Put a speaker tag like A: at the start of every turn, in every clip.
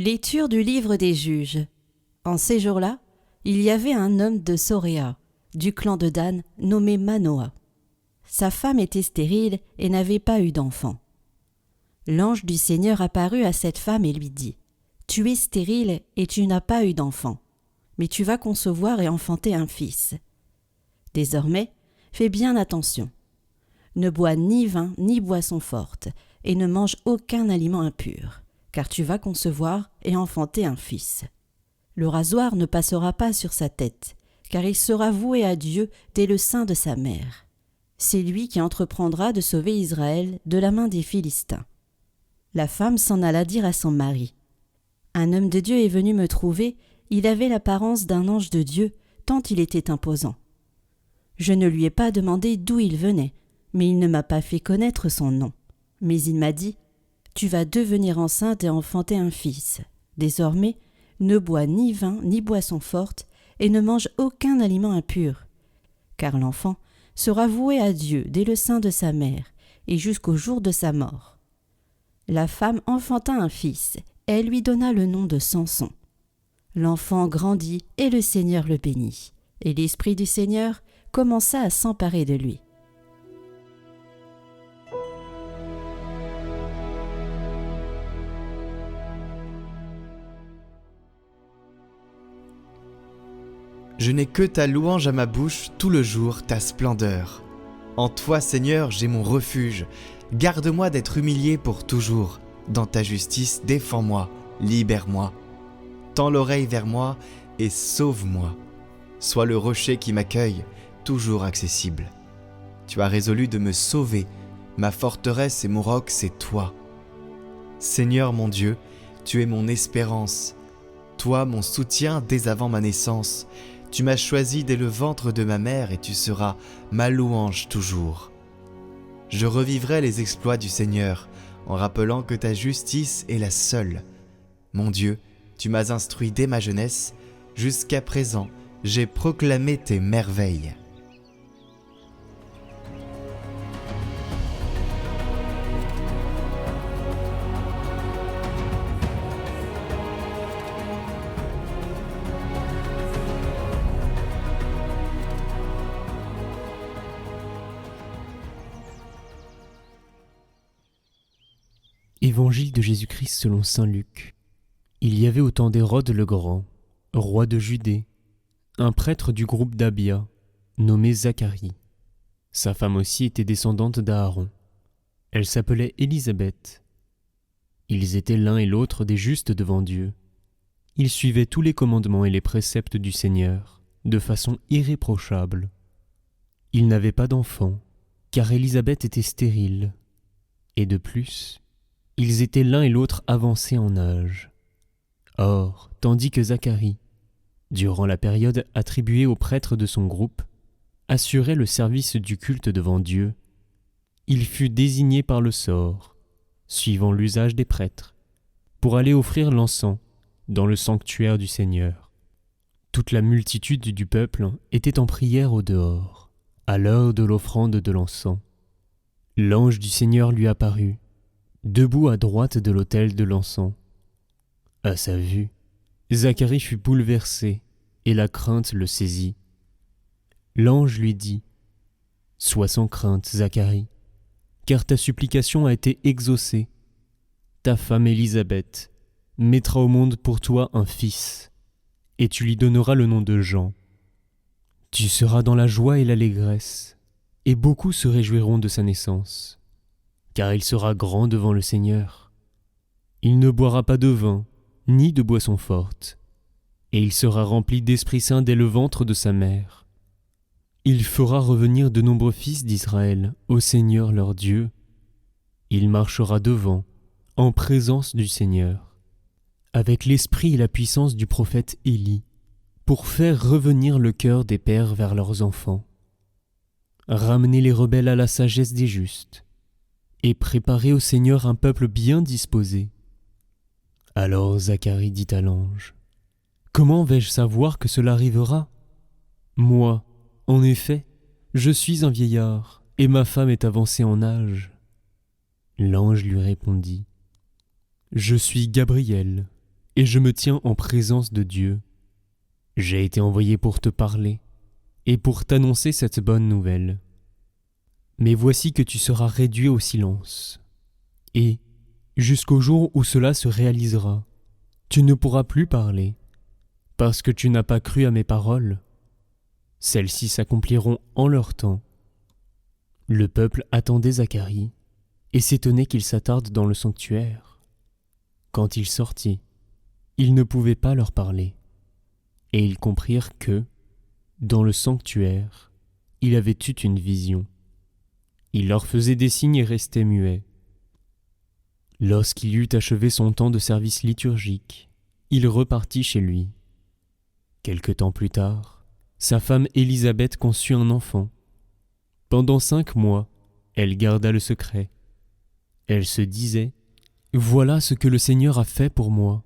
A: Lecture du livre des Juges. En ces jours-là, il y avait un homme de Soréa, du clan de Dan, nommé Manoah. Sa femme était stérile et n'avait pas eu d'enfant. L'ange du Seigneur apparut à cette femme et lui dit : « Tu es stérile et tu n'as pas eu d'enfant, mais tu vas concevoir et enfanter un fils. Désormais, fais bien attention. Ne bois ni vin ni boisson forte, et ne mange aucun aliment impur, car tu vas concevoir et enfanter un fils. Le rasoir ne passera pas sur sa tête, car il sera voué à Dieu dès le sein de sa mère. C'est lui qui entreprendra de sauver Israël de la main des Philistins. » La femme s'en alla dire à son mari : « Un homme de Dieu est venu me trouver, il avait l'apparence d'un ange de Dieu, tant il était imposant. Je ne lui ai pas demandé d'où il venait, mais il ne m'a pas fait connaître son nom. Mais il m'a dit : « Tu vas devenir enceinte et enfanter un fils. Désormais, ne bois ni vin ni boisson forte, et ne mange aucun aliment impur, car l'enfant sera voué à Dieu dès le sein de sa mère, et jusqu'au jour de sa mort. » La femme enfanta un fils, et elle lui donna le nom de Samson. L'enfant grandit, et le Seigneur le bénit, et l'Esprit du Seigneur commença à s'emparer de lui.
B: Je n'ai que ta louange à ma bouche tout le jour, ta splendeur. En toi, Seigneur, j'ai mon refuge. Garde-moi d'être humilié pour toujours. Dans ta justice, défends-moi, libère-moi. Tends l'oreille vers moi et sauve-moi. Sois le rocher qui m'accueille, toujours accessible. Tu as résolu de me sauver. Ma forteresse et mon roc, c'est toi. Seigneur mon Dieu, tu es mon espérance. Toi, mon soutien dès avant ma naissance. Tu m'as choisi dès le ventre de ma mère et tu seras ma louange toujours. Je revivrai les exploits du Seigneur en rappelant que ta justice est la seule. Mon Dieu, tu m'as instruit dès ma jeunesse. Jusqu'à présent, j'ai proclamé tes merveilles.
C: Évangile de Jésus-Christ selon saint Luc. Il y avait au temps d'Hérode le Grand, roi de Judée, un prêtre du groupe d'Abia, nommé Zacharie. Sa femme aussi était descendante d'Aaron. Elle s'appelait Élisabeth. Ils étaient l'un et l'autre des justes devant Dieu. Ils suivaient tous les commandements et les préceptes du Seigneur, de façon irréprochable. Ils n'avaient pas d'enfant, car Élisabeth était stérile. Et de plus, ils étaient l'un et l'autre avancés en âge. Or, tandis que Zacharie, durant la période attribuée aux prêtres de son groupe, assurait le service du culte devant Dieu, il fut désigné par le sort, suivant l'usage des prêtres, pour aller offrir l'encens dans le sanctuaire du Seigneur. Toute la multitude du peuple était en prière au dehors, à l'heure de l'offrande de l'encens. L'ange du Seigneur lui apparut, debout à droite de l'autel de l'encens. À sa vue, Zacharie fut bouleversé et la crainte le saisit. L'ange lui dit : « Sois sans crainte, Zacharie, car ta supplication a été exaucée. Ta femme Élisabeth mettra au monde pour toi un fils, et tu lui donneras le nom de Jean. Tu seras dans la joie et l'allégresse, et beaucoup se réjouiront de sa naissance, car il sera grand devant le Seigneur. Il ne boira pas de vin, ni de boisson forte, et il sera rempli d'Esprit Saint dès le ventre de sa mère. Il fera revenir de nombreux fils d'Israël au Seigneur leur Dieu. Il marchera devant, en présence du Seigneur, avec l'esprit et la puissance du prophète Élie, pour faire revenir le cœur des pères vers leurs enfants, ramener les rebelles à la sagesse des justes, et préparer au Seigneur un peuple bien disposé. » Alors Zacharie dit à l'ange : « Comment vais-je savoir que cela arrivera ? Moi, en effet, je suis un vieillard, et ma femme est avancée en âge. » L'ange lui répondit : « Je suis Gabriel, et je me tiens en présence de Dieu. J'ai été envoyé pour te parler et pour t'annoncer cette bonne nouvelle. Mais voici que tu seras réduit au silence. Et, jusqu'au jour où cela se réalisera, tu ne pourras plus parler, parce que tu n'as pas cru à mes paroles. Celles-ci s'accompliront en leur temps. Le peuple attendait Zacharie et s'étonnait qu'il s'attarde dans le sanctuaire. Quand il sortit, il ne pouvait pas leur parler, et ils comprirent que, dans le sanctuaire, il avait eu une vision. Il leur faisait des signes et restait muet. Lorsqu'il eut achevé son temps de service liturgique, il repartit chez lui. Quelque temps plus tard, sa femme Élisabeth conçut un enfant. Pendant 5 mois, elle garda le secret. Elle se disait : « Voilà ce que le Seigneur a fait pour moi,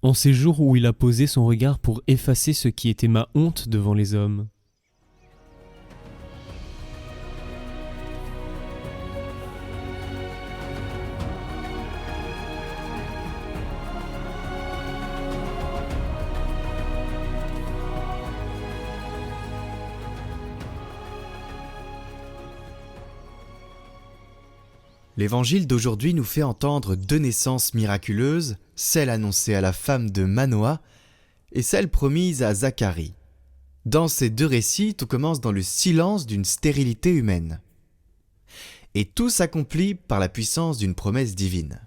C: en ces jours où il a posé son regard pour effacer ce qui était ma honte devant les hommes. »
B: L'évangile d'aujourd'hui nous fait entendre 2 naissances miraculeuses, celle annoncée à la femme de Manoah et celle promise à Zacharie. Dans ces 2 récits, tout commence dans le silence d'une stérilité humaine. Et tout s'accomplit par la puissance d'une promesse divine.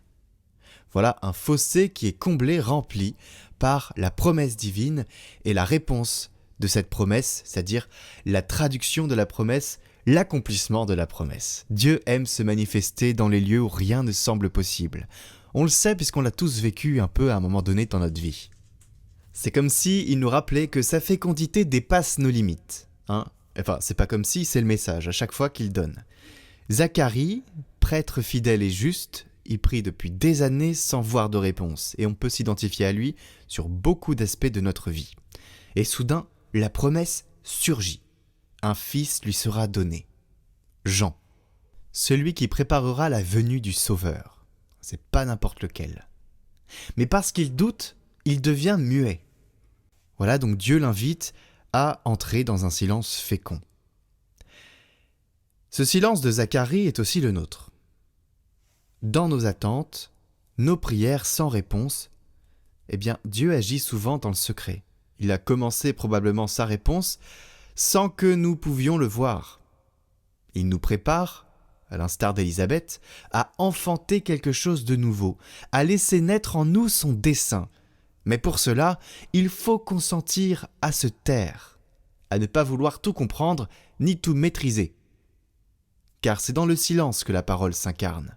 B: Voilà un fossé qui est comblé, rempli par la promesse divine et la réponse de cette promesse, c'est-à-dire la traduction de la promesse, l'accomplissement de la promesse. Dieu aime se manifester dans les lieux où rien ne semble possible. On le sait puisqu'on l'a tous vécu un peu à un moment donné dans notre vie. C'est comme si il nous rappelait que sa fécondité dépasse nos limites. Enfin, c'est pas comme si, c'est le message à chaque fois qu'il donne. Zacharie, prêtre fidèle et juste, il prie depuis des années sans voir de réponse, et on peut s'identifier à lui sur beaucoup d'aspects de notre vie. Et soudain, la promesse surgit. Un fils lui sera donné. Jean, celui qui préparera la venue du Sauveur. C'est pas n'importe lequel. Mais parce qu'il doute, il devient muet. Voilà, donc Dieu l'invite à entrer dans un silence fécond. Ce silence de Zacharie est aussi le nôtre. Dans nos attentes, nos prières sans réponse, Dieu agit souvent dans le secret. Il a commencé probablement sa réponse sans que nous pouvions le voir. Il nous prépare, à l'instar d'Élisabeth, à enfanter quelque chose de nouveau, à laisser naître en nous son dessein. Mais pour cela, il faut consentir à se taire, à ne pas vouloir tout comprendre ni tout maîtriser. Car c'est dans le silence que la parole s'incarne.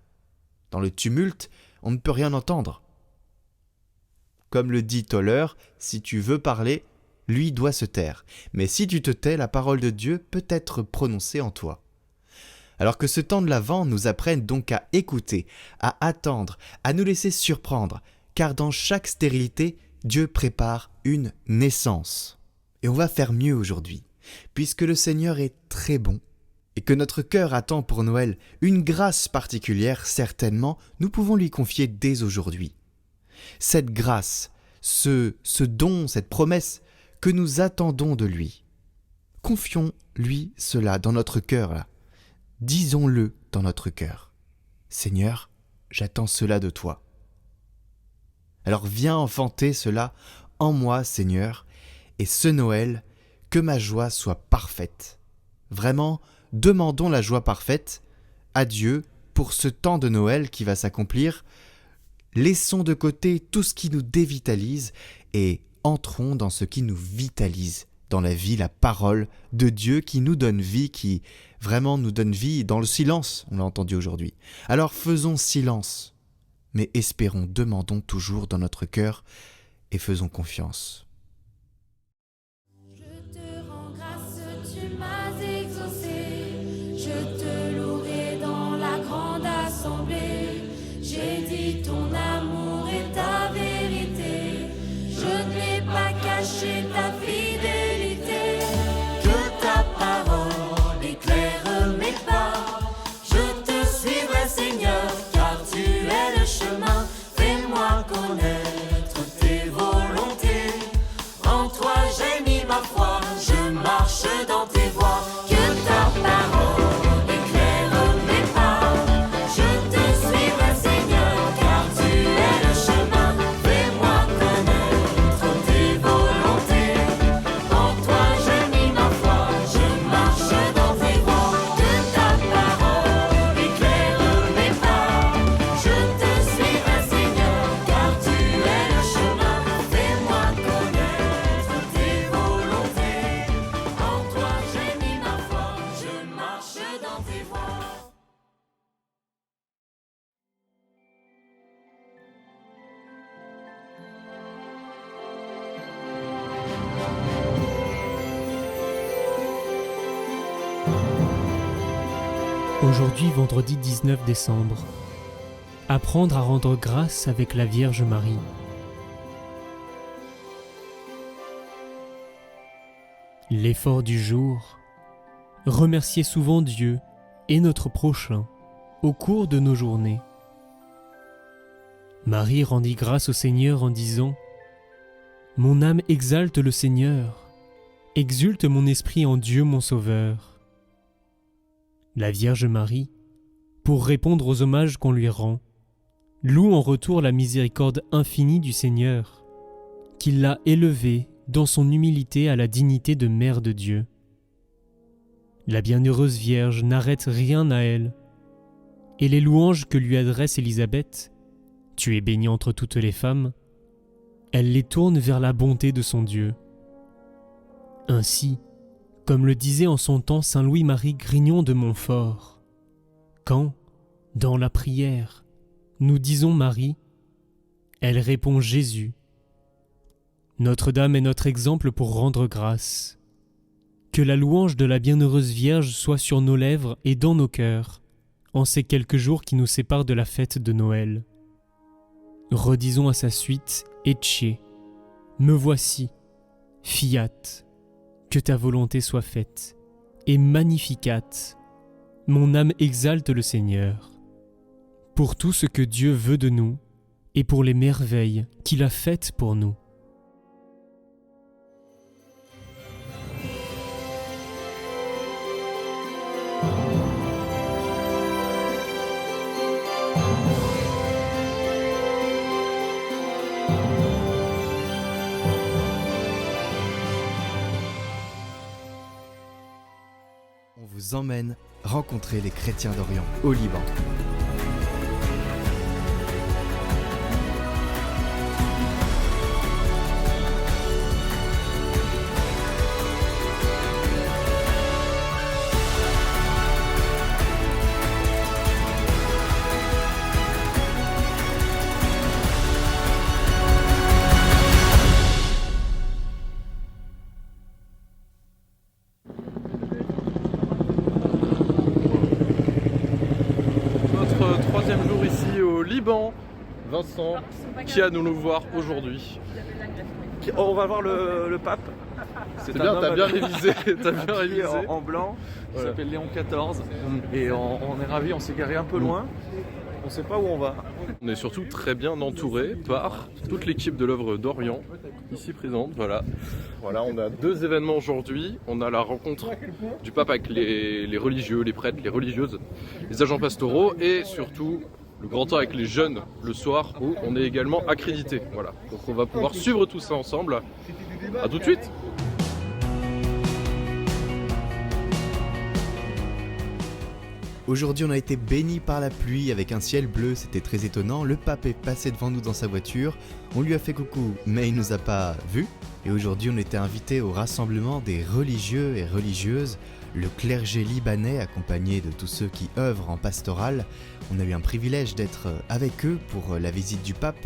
B: Dans le tumulte, on ne peut rien entendre. Comme le dit Toller, si tu veux parler, lui doit se taire. Mais si tu te tais, la parole de Dieu peut être prononcée en toi. Alors que ce temps de l'Avent nous apprenne donc à écouter, à attendre, à nous laisser surprendre, car dans chaque stérilité, Dieu prépare une naissance. Et on va faire mieux aujourd'hui, puisque le Seigneur est très bon, et que notre cœur attend pour Noël une grâce particulière, certainement, nous pouvons lui confier dès aujourd'hui. Cette grâce, ce don, cette promesse que nous attendons de lui. Confions-lui cela dans notre cœur, là. Disons-le dans notre cœur. Seigneur, j'attends cela de toi. Alors viens enfanter cela en moi, Seigneur, et ce Noël, que ma joie soit parfaite. Vraiment, demandons la joie parfaite à Dieu pour ce temps de Noël qui va s'accomplir. Laissons de côté tout ce qui nous dévitalise et entrons dans ce qui nous vitalise, dans la vie, la parole de Dieu qui nous donne vie, qui vraiment nous donne vie dans le silence, on l'a entendu aujourd'hui. Alors faisons silence, mais espérons, demandons toujours dans notre cœur et faisons confiance.
D: Je te rends grâce, tu m'as exaucé, je te louerai dans la grande assemblée, j'ai dit ton amour et ta vérité, je ne l'ai pas caché ta fidélité, que ta parole éclaire mes pas, je te suivrai Seigneur, car tu es le chemin, fais-moi connaître tes
C: Aujourd'hui, vendredi 19 décembre. Apprendre à rendre grâce avec la Vierge Marie. L'effort du jour. Remercier souvent Dieu et notre prochain au cours de nos journées. Marie rendit grâce au Seigneur en disant « Mon âme exalte le Seigneur, exulte mon esprit en Dieu mon Sauveur. » La Vierge Marie, pour répondre aux hommages qu'on lui rend, loue en retour la miséricorde infinie du Seigneur, qui l'a élevée dans son humilité à la dignité de Mère de Dieu. La bienheureuse Vierge n'arrête rien à elle, et les louanges que lui adresse Élisabeth, « Tu es bénie entre toutes les femmes », elle les tourne vers la bonté de son Dieu. Ainsi, comme le disait en son temps saint Louis-Marie Grignon de Montfort, quand, dans la prière, nous disons Marie, elle répond Jésus. Notre-Dame est notre exemple pour rendre grâce. Que la louange de la bienheureuse Vierge soit sur nos lèvres et dans nos cœurs, en ces quelques jours qui nous séparent de la fête de Noël. Redisons à sa suite, Ecce, me voici, fiat, que ta volonté soit faite, et magnificat, mon âme exalte le Seigneur, pour tout ce que Dieu veut de nous, et pour les merveilles qu'il a faites pour nous.
B: On vous emmène rencontrer les chrétiens d'Orient au Liban.
E: Troisième jour ici au Liban. Vincent qui a nous voir aujourd'hui.
F: On va voir le pape.
E: C'est bien, t'as bien révisé. T'as bien révisé.
F: En blanc, il
E: Ouais.
F: s'appelle Léon XIV. Et on est ravis, on s'est garé un peu loin. On sait pas où on va.
E: On est surtout très bien entouré par toute l'équipe de l'œuvre d'Orient, ici présente. Voilà, on a deux événements aujourd'hui. On a la rencontre du pape avec les religieux, les prêtres, les religieuses, les agents pastoraux et surtout le grand temps avec les jeunes le soir où on est également accrédité. Voilà, donc on va pouvoir suivre tout ça ensemble. À tout de suite.
B: Aujourd'hui, on a été bénis par la pluie avec un ciel bleu, c'était très étonnant. Le pape est passé devant nous dans sa voiture, on lui a fait coucou, mais il nous a pas vus. Et aujourd'hui, on était invités au rassemblement des religieux et religieuses, le clergé libanais accompagné de tous ceux qui œuvrent en pastoral. On a eu un privilège d'être avec eux pour la visite du pape,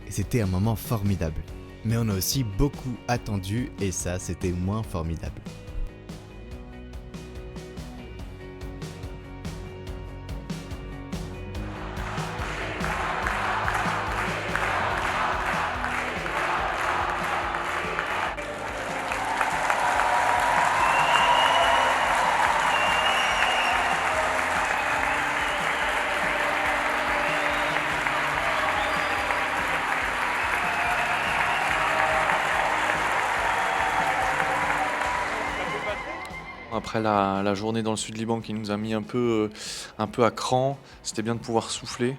B: et c'était un moment formidable. Mais on a aussi beaucoup attendu, et ça, c'était moins formidable.
F: Après la journée dans le sud Liban qui nous a mis un peu à cran, c'était bien de pouvoir souffler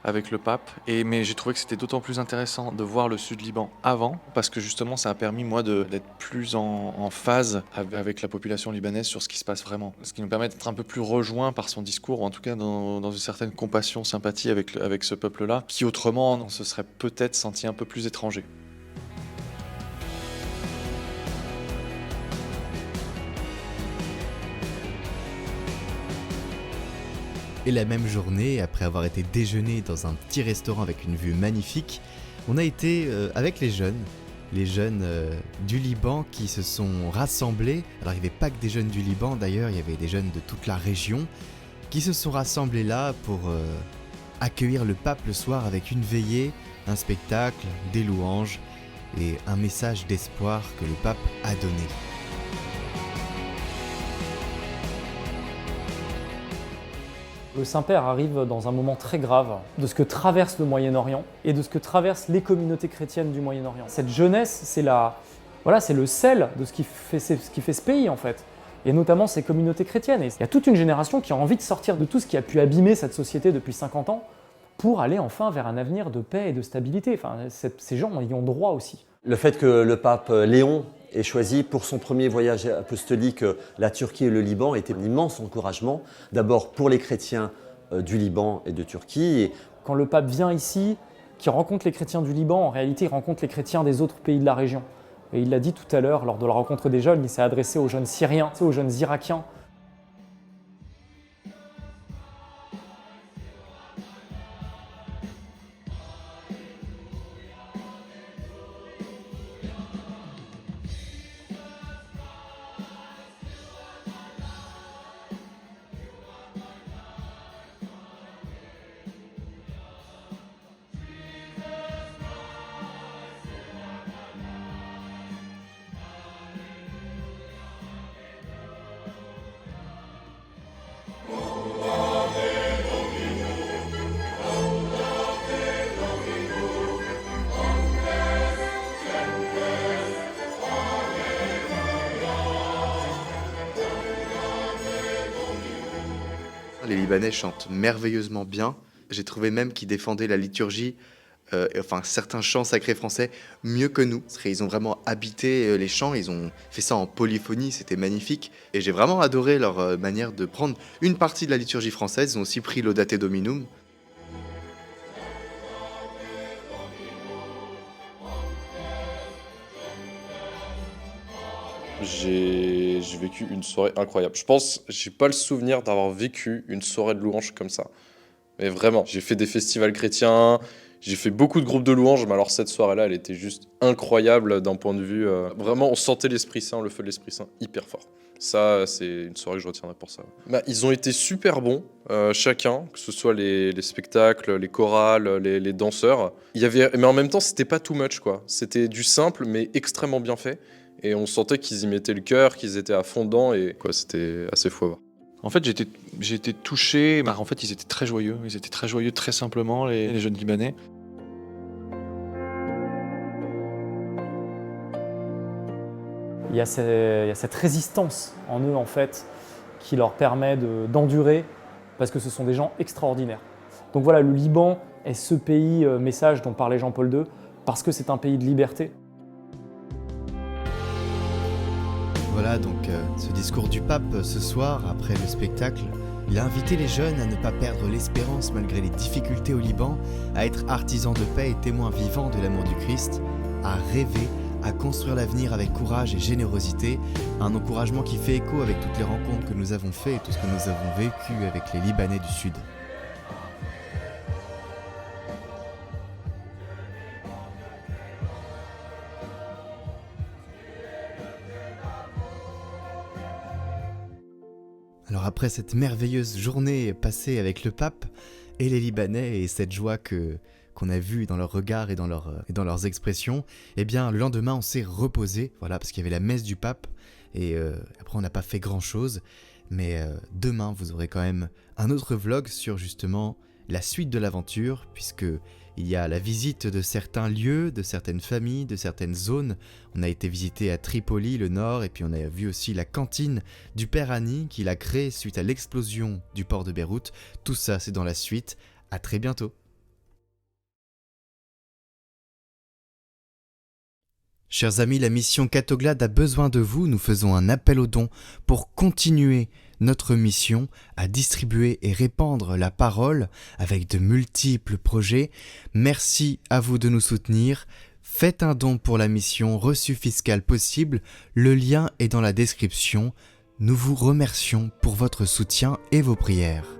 F: avec le pape. Mais j'ai trouvé que c'était d'autant plus intéressant de voir le sud Liban avant, parce que justement ça a permis moi d'être plus en phase avec la population libanaise sur ce qui se passe vraiment. Ce qui nous permet d'être un peu plus rejoints par son discours, ou en tout cas dans une certaine compassion, sympathie avec ce peuple-là, qui autrement on se serait peut-être senti un peu plus étranger.
B: Et la même journée, après avoir été déjeuné dans un petit restaurant avec une vue magnifique, on a été avec les jeunes du Liban qui se sont rassemblés. Alors il n'y avait pas que des jeunes du Liban d'ailleurs, il y avait des jeunes de toute la région. qui se sont rassemblés là pour accueillir le pape le soir avec une veillée, un spectacle, des louanges et un message d'espoir que le pape a donné.
G: Le Saint-Père arrive dans un moment très grave de ce que traverse le Moyen-Orient et de ce que traversent les communautés chrétiennes du Moyen-Orient. Cette jeunesse, c'est le sel de ce qui fait ce pays en fait, et notamment ces communautés chrétiennes. Et il y a toute une génération qui a envie de sortir de tout ce qui a pu abîmer cette société depuis 50 ans pour aller enfin vers un avenir de paix et de stabilité. Enfin, ces gens y ont droit aussi.
H: Le fait que le pape Léon ait choisi pour son premier voyage apostolique la Turquie et le Liban était un immense encouragement, d'abord pour les chrétiens du Liban et de Turquie.
G: Quand le pape vient ici, qu'il rencontre les chrétiens du Liban, en réalité il rencontre les chrétiens des autres pays de la région. Et il l'a dit tout à l'heure, lors de la rencontre des jeunes, il s'est adressé aux jeunes Syriens, aux jeunes Irakiens.
B: Les Libanais chantent merveilleusement bien. J'ai trouvé même qu'ils défendaient la liturgie, certains chants sacrés français, mieux que nous. Ils ont vraiment habité les chants, ils ont fait ça en polyphonie, c'était magnifique. Et j'ai vraiment adoré leur manière de prendre une partie de la liturgie française. Ils ont aussi pris l'Audate Dominum.
E: J'ai vécu une soirée incroyable. Je pense, j'ai pas le souvenir d'avoir vécu une soirée de louanges comme ça. Mais vraiment, j'ai fait des festivals chrétiens, j'ai fait beaucoup de groupes de louanges, mais alors cette soirée-là, elle était juste incroyable d'un point de vue... Vraiment, on sentait l'Esprit Saint, le feu de l'Esprit Saint hyper fort. Ça, c'est une soirée que je retiendrai pour ça. Ils ont été super bons, chacun, que ce soit les spectacles, les chorales, les danseurs. Mais en même temps, c'était pas too much, quoi. C'était du simple, mais extrêmement bien fait. Et on sentait qu'ils y mettaient le cœur, qu'ils étaient à fond dedans, et quoi, c'était assez fou à voir.
F: En fait, j'ai été touché. En fait, ils étaient très joyeux. Ils étaient très joyeux, très simplement, les jeunes Libanais.
G: Il y a cette résistance en eux, en fait, qui leur permet d'endurer, parce que ce sont des gens extraordinaires. Donc voilà, le Liban est ce pays message dont parlait Jean-Paul II, parce que c'est un pays de liberté.
B: Voilà donc ce discours du pape ce soir après le spectacle. Il a invité les jeunes à ne pas perdre l'espérance malgré les difficultés au Liban, à être artisans de paix et témoins vivants de l'amour du Christ, à rêver, à construire l'avenir avec courage et générosité, un encouragement qui fait écho avec toutes les rencontres que nous avons faites et tout ce que nous avons vécu avec les Libanais du Sud. Alors après cette merveilleuse journée passée avec le pape et les Libanais et cette joie qu'on a vue dans leurs regards et dans leurs expressions, eh bien le lendemain on s'est reposé, voilà, parce qu'il y avait la messe du pape et après on n'a pas fait grand chose, mais demain vous aurez quand même un autre vlog sur justement la suite de l'aventure, puisque il y a la visite de certains lieux, de certaines familles, de certaines zones. On a été visité à Tripoli, le nord, et puis on a vu aussi la cantine du Père Hani qu'il a créée suite à l'explosion du port de Beyrouth. Tout ça, c'est dans la suite. À très bientôt. Chers amis, la mission Catoglade a besoin de vous. Nous faisons un appel aux dons pour continuer notre mission à distribuer et répandre la parole avec de multiples projets. Merci à vous de nous soutenir. Faites un don pour la mission Reçu fiscal possible. Le lien est dans la description. Nous vous remercions pour votre soutien et vos prières.